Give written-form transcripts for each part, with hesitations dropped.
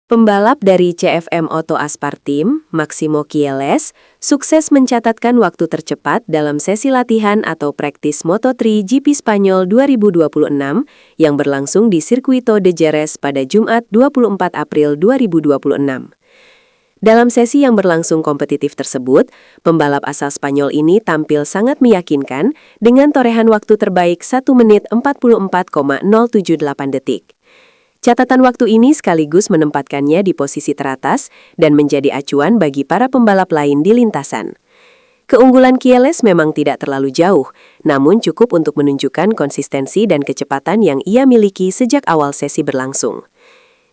Pembalap dari CFM Auto Aspar Team, Maximo Chielles, sukses mencatatkan waktu tercepat dalam sesi latihan atau praktis Moto3 GP Spanyol 2026 yang berlangsung di Circuito de Jerez pada Jumat 24 April 2026. Dalam sesi yang berlangsung kompetitif tersebut, pembalap asal Spanyol ini tampil sangat meyakinkan dengan torehan waktu terbaik 1 menit 44,078 detik. Catatan waktu ini sekaligus menempatkannya di posisi teratas dan menjadi acuan bagi para pembalap lain di lintasan. Keunggulan Chielles memang tidak terlalu jauh, namun cukup untuk menunjukkan konsistensi dan kecepatan yang ia miliki sejak awal sesi berlangsung.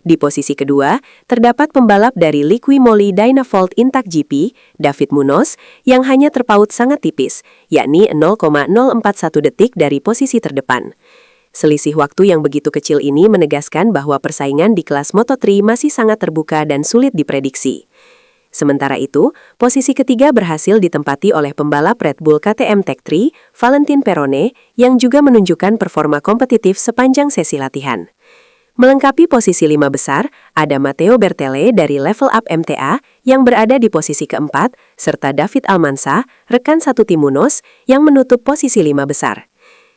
Di posisi kedua, terdapat pembalap dari Liqui Moly Dynafold Intact GP, David Munoz, yang hanya terpaut sangat tipis, yakni 0,041 detik dari posisi terdepan. Selisih waktu yang begitu kecil ini menegaskan bahwa persaingan di kelas Moto3 masih sangat terbuka dan sulit diprediksi. Sementara itu, posisi ketiga berhasil ditempati oleh pembalap Red Bull KTM Tech3, Valentin Perone, yang juga menunjukkan performa kompetitif sepanjang sesi latihan. Melengkapi posisi 5 besar, ada Matteo Bertele dari Level Up MTA yang berada di posisi keempat, serta David Almansa, rekan satu tim Munoz, yang menutup posisi 5 besar.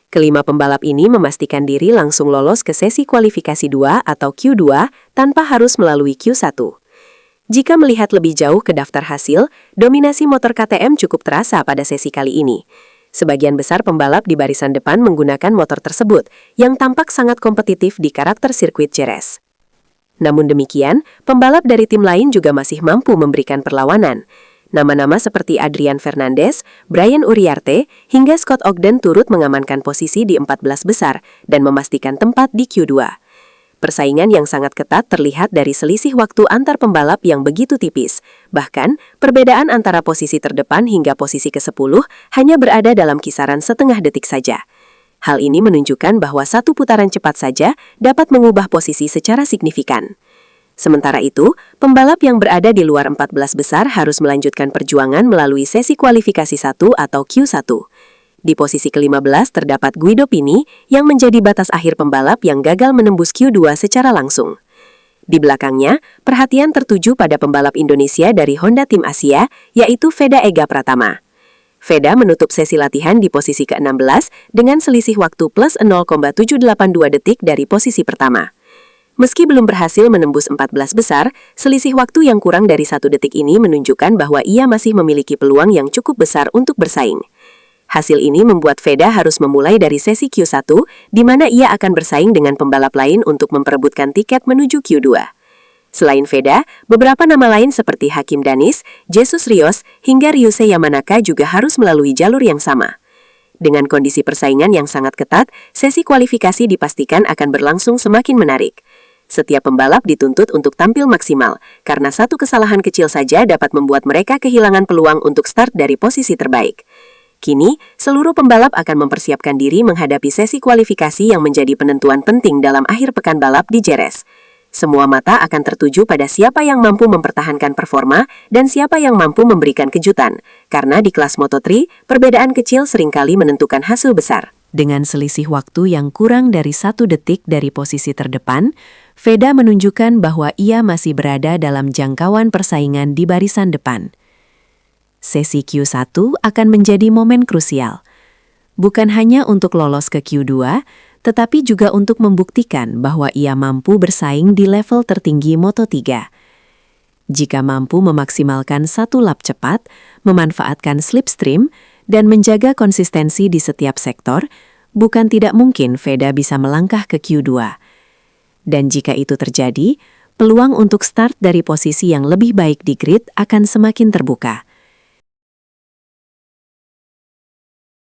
Kelima pembalap ini memastikan diri langsung lolos ke sesi kualifikasi 2 atau Q2 tanpa harus melalui Q1. Jika melihat lebih jauh ke daftar hasil, dominasi motor KTM cukup terasa pada sesi kali ini. Sebagian besar pembalap di barisan depan menggunakan motor tersebut, yang tampak sangat kompetitif di karakter sirkuit Jerez. Namun demikian, pembalap dari tim lain juga masih mampu memberikan perlawanan. Nama-nama seperti Adrian Fernandez, Brian Uriarte, hingga Scott Ogden turut mengamankan posisi di 14 besar dan memastikan tempat di Q2. Persaingan yang sangat ketat terlihat dari selisih waktu antar pembalap yang begitu tipis. Bahkan, perbedaan antara posisi terdepan hingga posisi ke-10 hanya berada dalam kisaran setengah detik saja. Hal ini menunjukkan bahwa satu putaran cepat saja dapat mengubah posisi secara signifikan. Sementara itu, pembalap yang berada di luar 14 besar harus melanjutkan perjuangan melalui sesi kualifikasi 1 atau Q1. Di posisi ke-15 terdapat Guido Pini yang menjadi batas akhir pembalap yang gagal menembus Q2 secara langsung. Di belakangnya, perhatian tertuju pada pembalap Indonesia dari Honda Tim Asia, yaitu Veda Ega Pratama. Veda menutup sesi latihan di posisi ke-16 dengan selisih waktu plus 0,782 detik dari posisi pertama. Meski belum berhasil menembus 14 besar, selisih waktu yang kurang dari 1 detik ini menunjukkan bahwa ia masih memiliki peluang yang cukup besar untuk bersaing. Hasil ini membuat Veda harus memulai dari sesi Q1, di mana ia akan bersaing dengan pembalap lain untuk memperebutkan tiket menuju Q2. Selain Veda, beberapa nama lain seperti Hakim Danis, Jesus Rios, hingga Ryusei Yamanaka juga harus melalui jalur yang sama. Dengan kondisi persaingan yang sangat ketat, sesi kualifikasi dipastikan akan berlangsung semakin menarik. Setiap pembalap dituntut untuk tampil maksimal, karena satu kesalahan kecil saja dapat membuat mereka kehilangan peluang untuk start dari posisi terbaik. Kini, seluruh pembalap akan mempersiapkan diri menghadapi sesi kualifikasi yang menjadi penentuan penting dalam akhir pekan balap di Jerez. Semua mata akan tertuju pada siapa yang mampu mempertahankan performa dan siapa yang mampu memberikan kejutan, karena di kelas Moto3, perbedaan kecil seringkali menentukan hasil besar. Dengan selisih waktu yang kurang dari 1 detik dari posisi terdepan, Veda menunjukkan bahwa ia masih berada dalam jangkauan persaingan di barisan depan. Sesi Q1 akan menjadi momen krusial. Bukan hanya untuk lolos ke Q2, tetapi juga untuk membuktikan bahwa ia mampu bersaing di level tertinggi Moto3. Jika mampu memaksimalkan 1 lap cepat, memanfaatkan slipstream, dan menjaga konsistensi di setiap sektor, bukan tidak mungkin Veda bisa melangkah ke Q2. Dan jika itu terjadi, peluang untuk start dari posisi yang lebih baik di grid akan semakin terbuka.